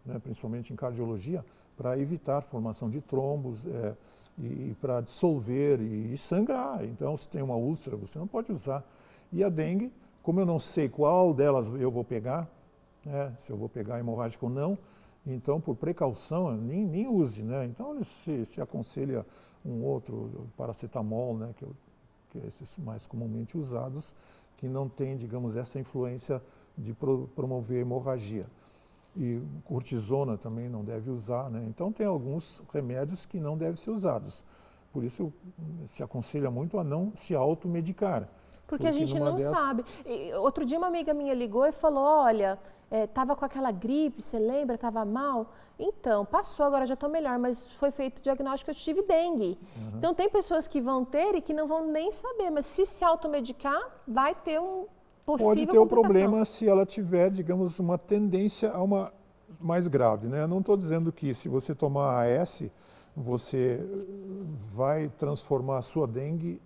né, principalmente em cardiologia, para evitar a formação de trombos e para dissolver e sangrar. Então, se tem uma úlcera, você não pode usar. E a dengue, como eu não sei qual delas eu vou pegar, se eu vou pegar hemorrágica ou não, então, por precaução, nem use, né? Então, se aconselha um outro paracetamol, né, que é esses mais comumente usados, que não tem, digamos, essa influência de promover hemorragia. E cortisona também não deve usar, né? Então, tem alguns remédios que não devem ser usados. Por isso, se aconselha muito a não se automedicar. Porque a gente não sabe. Outro dia uma amiga minha ligou e falou, olha, estava com aquela gripe, você lembra, estava mal? Então, passou, agora já estou melhor, mas foi feito o diagnóstico, eu tive dengue. Uhum. Então, tem pessoas que vão ter e que não vão nem saber, mas se automedicar, vai ter um possível Pode ter um problema se ela tiver, digamos, uma tendência a uma mais grave, né? Eu não estou dizendo que se você tomar AS, você vai transformar a sua dengue,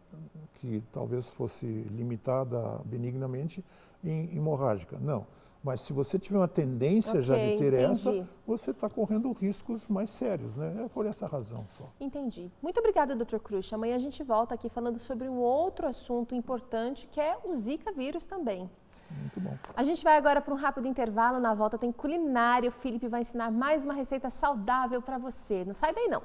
que talvez fosse limitada benignamente, em hemorrágica. Não. Mas se você tiver uma tendência já de ter essa, você está correndo riscos mais sérios, né? É por essa razão só. Entendi. Muito obrigada, Dr. Cruz. Amanhã a gente volta aqui falando sobre um outro assunto importante, que é o Zika vírus também. Muito bom. A gente vai agora para um rápido intervalo. Na volta tem culinária. O Felipe vai ensinar mais uma receita saudável para você. Não sai daí, não.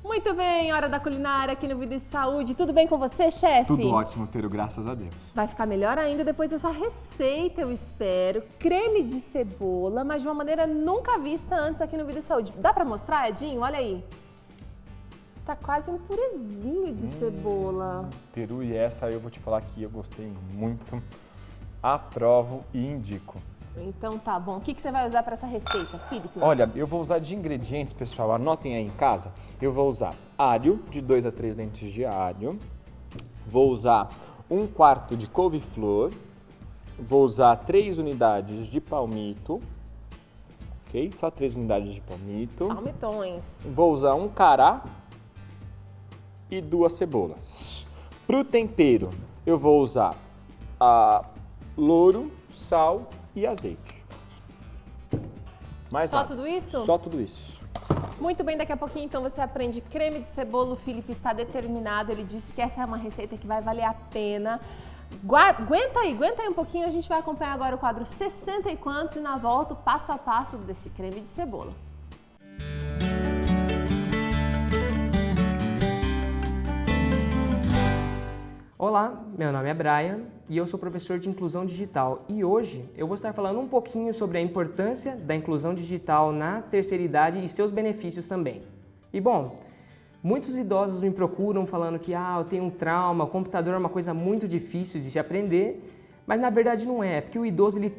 Muito bem, hora da culinária aqui no Vida e Saúde. Tudo bem com você, chefe? Tudo ótimo, Teiro, graças a Deus. Vai ficar melhor ainda depois dessa receita, eu espero. Creme de cebola, mas de uma maneira nunca vista antes aqui no Vida e Saúde. Dá pra mostrar, Edinho? Olha aí. Tá quase um purezinho de cebola. Teiro, e essa eu vou te falar que eu gostei muito. Aprovo e indico. Então tá bom. O que você vai usar para essa receita, Felipe? Olha, eu vou usar de ingredientes, pessoal, anotem aí em casa. Eu vou usar alho, de 2 a 3 dentes de alho. Vou usar 1/4 de couve-flor. Vou usar 3 unidades de palmito. Ok? Só 3 unidades de palmito. Palmitões. Vou usar 1 cará e 2 cebolas. Para o tempero, eu vou usar louro, sal e azeite. Só tudo isso? Só tudo isso. Muito bem, daqui a pouquinho então você aprende creme de cebola. O Felipe está determinado, ele disse que essa é uma receita que vai valer a pena. Aguenta aí um pouquinho, a gente vai acompanhar agora o quadro 60 e quantos e na volta o passo a passo desse creme de cebola. Olá, meu nome é Brian e eu sou professor de Inclusão Digital e hoje eu vou estar falando um pouquinho sobre a importância da inclusão digital na terceira idade e seus benefícios também. E bom, muitos idosos me procuram falando que eu tenho um trauma, o computador é uma coisa muito difícil de se aprender, mas na verdade não é, porque o idoso ele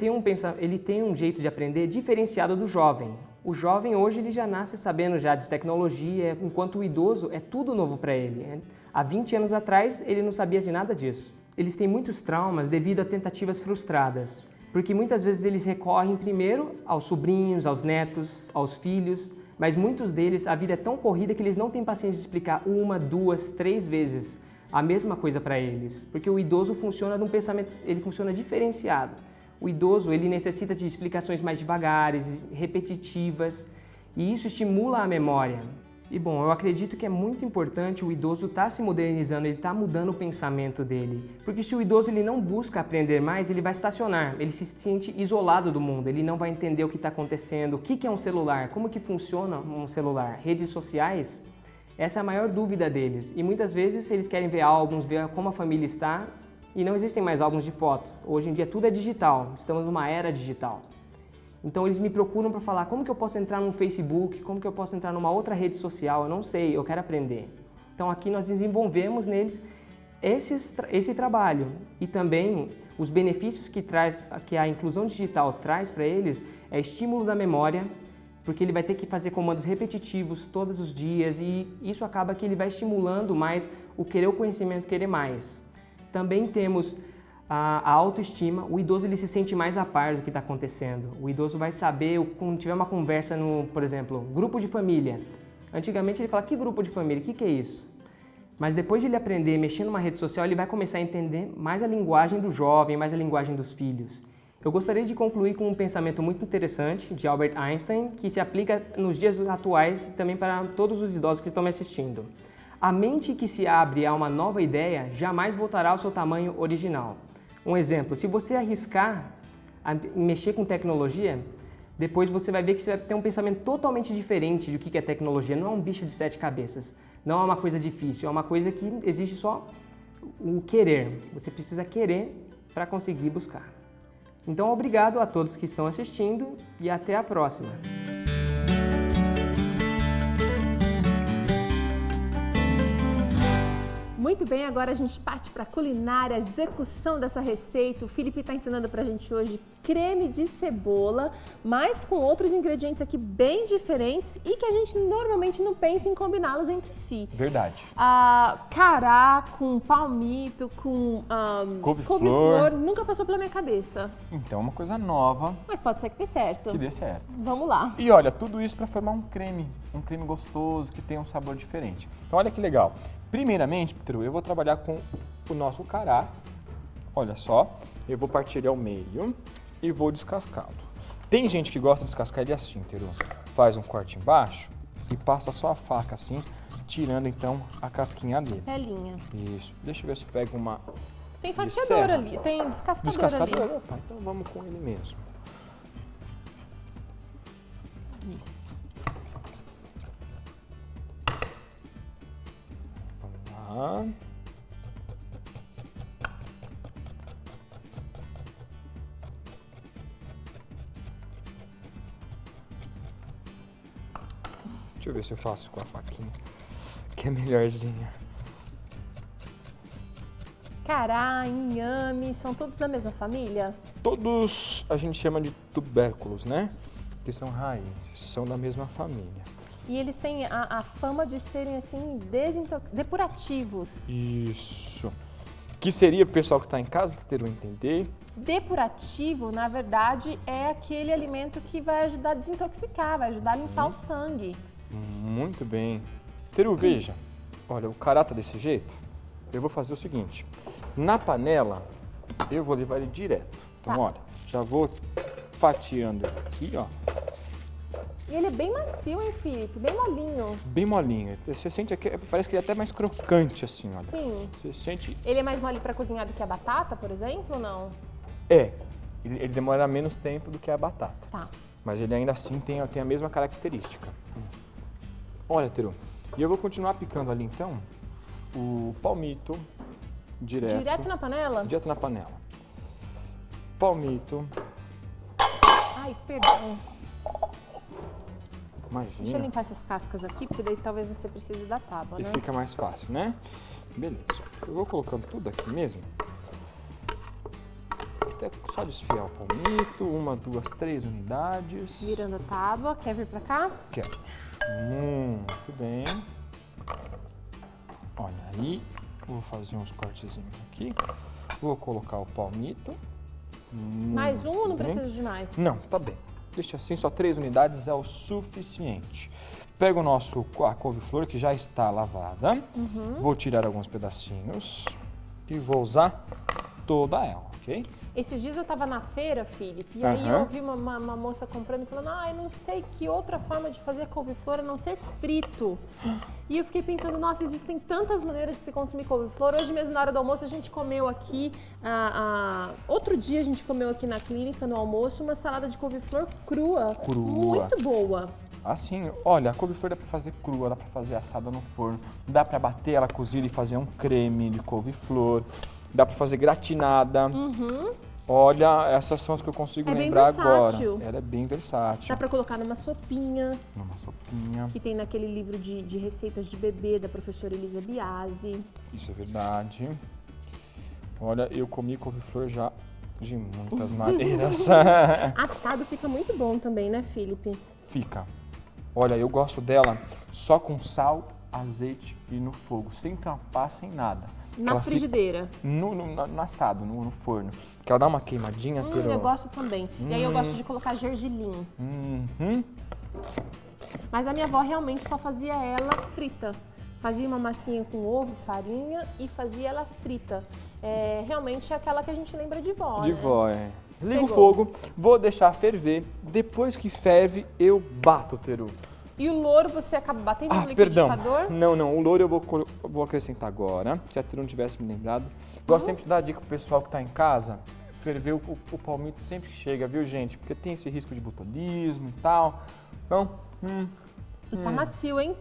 tem um jeito de aprender diferenciado do jovem. O jovem hoje ele já nasce sabendo já de tecnologia, enquanto o idoso é tudo novo para ele. Há 20 anos atrás ele não sabia de nada disso. Eles têm muitos traumas devido a tentativas frustradas, porque muitas vezes eles recorrem primeiro aos sobrinhos, aos netos, aos filhos, mas muitos deles a vida é tão corrida que eles não têm paciência de explicar 1, 2, 3 vezes a mesma coisa para eles, porque o idoso funciona de um pensamento, ele funciona diferenciado. O idoso, ele necessita de explicações mais devagares, repetitivas, e isso estimula a memória. E bom, eu acredito que é muito importante o idoso estar se modernizando, ele está mudando o pensamento dele. Porque se o idoso ele não busca aprender mais, ele vai estacionar, ele se sente isolado do mundo, ele não vai entender o que está acontecendo, o que é um celular, como que funciona um celular, redes sociais. Essa é a maior dúvida deles. E muitas vezes eles querem ver álbuns, ver como a família está, e não existem mais álbuns de foto. Hoje em dia tudo é digital, estamos numa era digital. Então eles me procuram para falar como que eu posso entrar no Facebook, como que eu posso entrar numa outra rede social, eu não sei, eu quero aprender. Então aqui nós desenvolvemos neles esse trabalho e também os benefícios que a inclusão digital traz para eles é estímulo da memória, porque ele vai ter que fazer comandos repetitivos todos os dias e isso acaba que ele vai estimulando mais o querer o conhecimento, querer mais. Também temos a autoestima, o idoso ele se sente mais a par do que está acontecendo. O idoso vai saber, quando tiver uma conversa no, por exemplo, grupo de família. Antigamente ele fala, que grupo de família, o que é isso? Mas depois de ele aprender a mexer numa rede social, ele vai começar a entender mais a linguagem do jovem, mais a linguagem dos filhos. Eu gostaria de concluir com um pensamento muito interessante de Albert Einstein, que se aplica nos dias atuais e também para todos os idosos que estão me assistindo. A mente que se abre a uma nova ideia jamais voltará ao seu tamanho original. Um exemplo, se você arriscar a mexer com tecnologia, depois você vai ver que você vai ter um pensamento totalmente diferente do que é tecnologia. Não é um bicho de 7 cabeças, não é uma coisa difícil, é uma coisa que exige só o querer. Você precisa querer para conseguir buscar. Então, obrigado a todos que estão assistindo e até a próxima. Muito bem, agora a gente parte para a culinária, a execução dessa receita. O Felipe está ensinando para a gente hoje creme de cebola, mas com outros ingredientes aqui bem diferentes e que a gente normalmente não pensa em combiná-los entre si. Verdade. Cará com palmito, com couve-flor, nunca passou pela minha cabeça. Então, uma coisa nova. Mas pode ser que dê certo. Que dê certo. Vamos lá. E olha, tudo isso para formar um creme gostoso, que tenha um sabor diferente. Então, olha que legal. Primeiramente, Pedro, eu vou trabalhar com o nosso cará. Olha só, eu vou partir ele ao meio e vou descascá-lo. Tem gente que gosta de descascar ele assim, Pedro. Faz um corte embaixo e passa só a faca assim, tirando então a casquinha dele. Pelinha. Isso. Deixa eu ver se eu pego uma... Tem fatiador ali, tem descascador ali. Opa, então vamos com ele mesmo. Isso. Deixa eu ver se eu faço com a faquinha, que é melhorzinha. Cará, inhame, são todos da mesma família? Todos a gente chama de tubérculos, né? Que são raízes, são da mesma família. E eles têm a fama de serem, assim, depurativos. Isso. Que seria, o pessoal que está em casa ter um entender? Depurativo, na verdade, é aquele alimento que vai ajudar a desintoxicar, vai ajudar a limpar o sangue. Muito bem. Teru, veja. Olha, o cará tá desse jeito. Eu vou fazer o seguinte. Na panela, eu vou levar ele direto. Então, olha, já vou fatiando aqui, ó. E ele é bem macio, hein, Felipe? Bem molinho. Bem molinho. Você sente aqui, parece que ele é até mais crocante, assim, olha. Sim. Você sente... Ele é mais mole para cozinhar do que a batata, por exemplo, ou não? É. Ele demora menos tempo do que a batata. Tá. Mas ele ainda assim tem a mesma característica. Olha, Teru, e eu vou continuar picando ali, então, o palmito direto. Direto na panela? Direto na panela. Palmito. Ai, perdão. Imagina. Deixa eu limpar essas cascas aqui, porque daí talvez você precise da tábua, E né? fica mais fácil, né? Beleza. Eu vou colocando tudo aqui mesmo. até só desfiar o palmito, 1, 2, 3 unidades. Virando a tábua, quer vir pra cá? Quero. Muito bem. Olha aí, vou fazer uns cortezinhos aqui. Vou colocar o palmito. Mais um ou não bem. precisa de mais? Não, tá bem. Deixa assim, só 3 unidades é o suficiente. Pego a couve-flor que já está lavada. Vou tirar alguns pedacinhos e vou usar toda ela, ok? Esses dias eu tava na feira, Felipe, e aí eu ouvi uma moça comprando e falando, eu não sei que outra forma de fazer couve-flor a não ser frito. E eu fiquei pensando, nossa, existem tantas maneiras de se consumir couve-flor. Hoje mesmo, na hora do almoço, a gente comeu aqui, outro dia a gente comeu aqui na clínica, no almoço, uma salada de couve-flor crua. Muito boa. Assim, olha, a couve-flor dá pra fazer crua, dá pra fazer assada no forno, dá pra bater ela cozida e fazer um creme de couve-flor, dá pra fazer gratinada. Olha, essas são as que eu consigo lembrar agora. Ela é bem versátil. Dá pra colocar numa sopinha. Numa sopinha. Que tem naquele livro de receitas de bebê da professora Elisa Biasi. Isso é verdade. Olha, eu comi couve-flor já de muitas maneiras. Assado fica muito bom também, né, Felipe? Fica. Olha, eu gosto dela só com sal, azeite e no fogo, sem tampar, sem nada. Na frigideira. No assado, no forno. Que ela dá uma queimadinha. Eu gosto também. E aí eu gosto de colocar gergelim. Mas a minha avó realmente só fazia ela frita. Fazia uma massinha com ovo, farinha e fazia ela frita. Realmente é aquela que a gente lembra de vó, De né? vó, é. Liga o fogo, vou deixar ferver. Depois que ferve, eu bato o teru. E o louro você acaba batendo no liquidificador? Perdão. Não, o louro eu vou acrescentar agora. Se a Teru não tivesse me lembrado. Gosto sempre de dar dica pro pessoal que tá em casa. Ferver o palmito sempre que chega, viu, gente? Porque tem esse risco de botulismo e tal. Então, E tá macio, hein?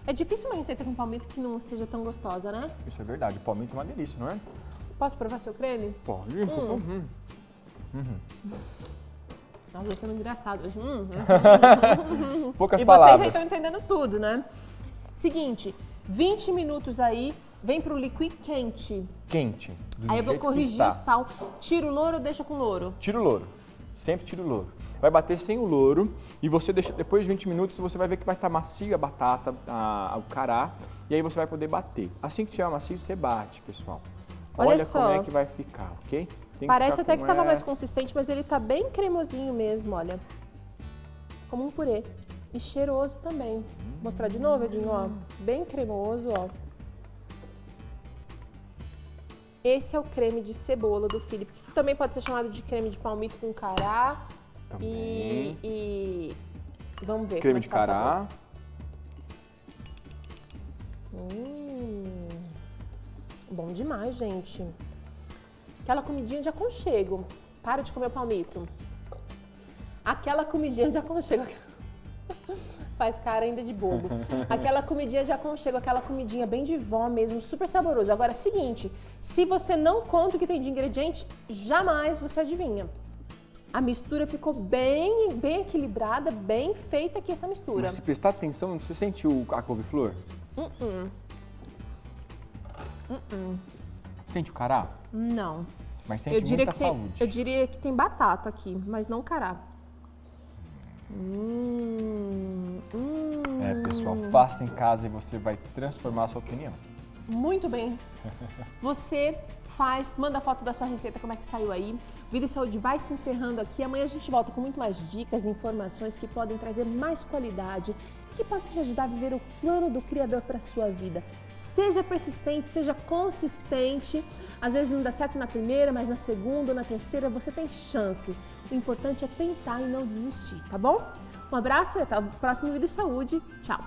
É difícil uma receita com palmito que não seja tão gostosa, né? Isso é verdade. O palmito é uma delícia, não é? Posso provar seu creme? Pode. Nossa, eu tô engraçado hoje. Poucas e palavras. vocês aí estão entendendo tudo, né? Seguinte, 20 minutos aí, vem pro liqui quente. Quente. Aí eu vou corrigir o sal. Tira o louro ou deixa com louro? Tira o louro. Sempre tira o louro. Vai bater sem o louro e você deixa, depois de 20 minutos, você vai ver que vai estar macio a batata, o cará, e aí você vai poder bater. Assim que tiver macio, você bate, pessoal. Olha só. como é que vai ficar, ok? Parece até que estava mais consistente, mas ele tá bem cremosinho mesmo, olha. Como um purê. E cheiroso também. Vou mostrar de novo, Edinho, ó. Bem cremoso, ó. Esse é o creme de cebola do Felipe, que também pode ser chamado de creme de palmito com cará. Também. E vamos ver. Creme de cará. Bom demais, gente. Aquela comidinha de aconchego. Para de comer o palmito. Aquela comidinha de aconchego. Faz cara ainda de bobo. Aquela comidinha de aconchego, aquela comidinha bem de vó mesmo, super saboroso. Agora, seguinte, se você não conta o que tem de ingrediente, jamais você adivinha. A mistura ficou bem equilibrada, bem feita aqui essa mistura. Mas se prestar atenção, você sentiu a couve-flor? Sente o cará? Não. Mas sente muita saúde. Eu diria que tem batata aqui, mas não cará. Pessoal, faça em casa e você vai transformar a sua opinião. Muito bem. Você faz, manda foto da sua receita, como é que saiu aí. Vida e Saúde vai se encerrando aqui. Amanhã a gente volta com muito mais dicas e informações que podem trazer mais qualidade, que podem te ajudar a viver o plano do Criador para a sua vida. Seja persistente, seja consistente. Às vezes não dá certo na primeira, mas na segunda ou na terceira você tem chance. O importante é tentar e não desistir, tá bom? Um abraço e até o próximo Vida e Saúde. Tchau!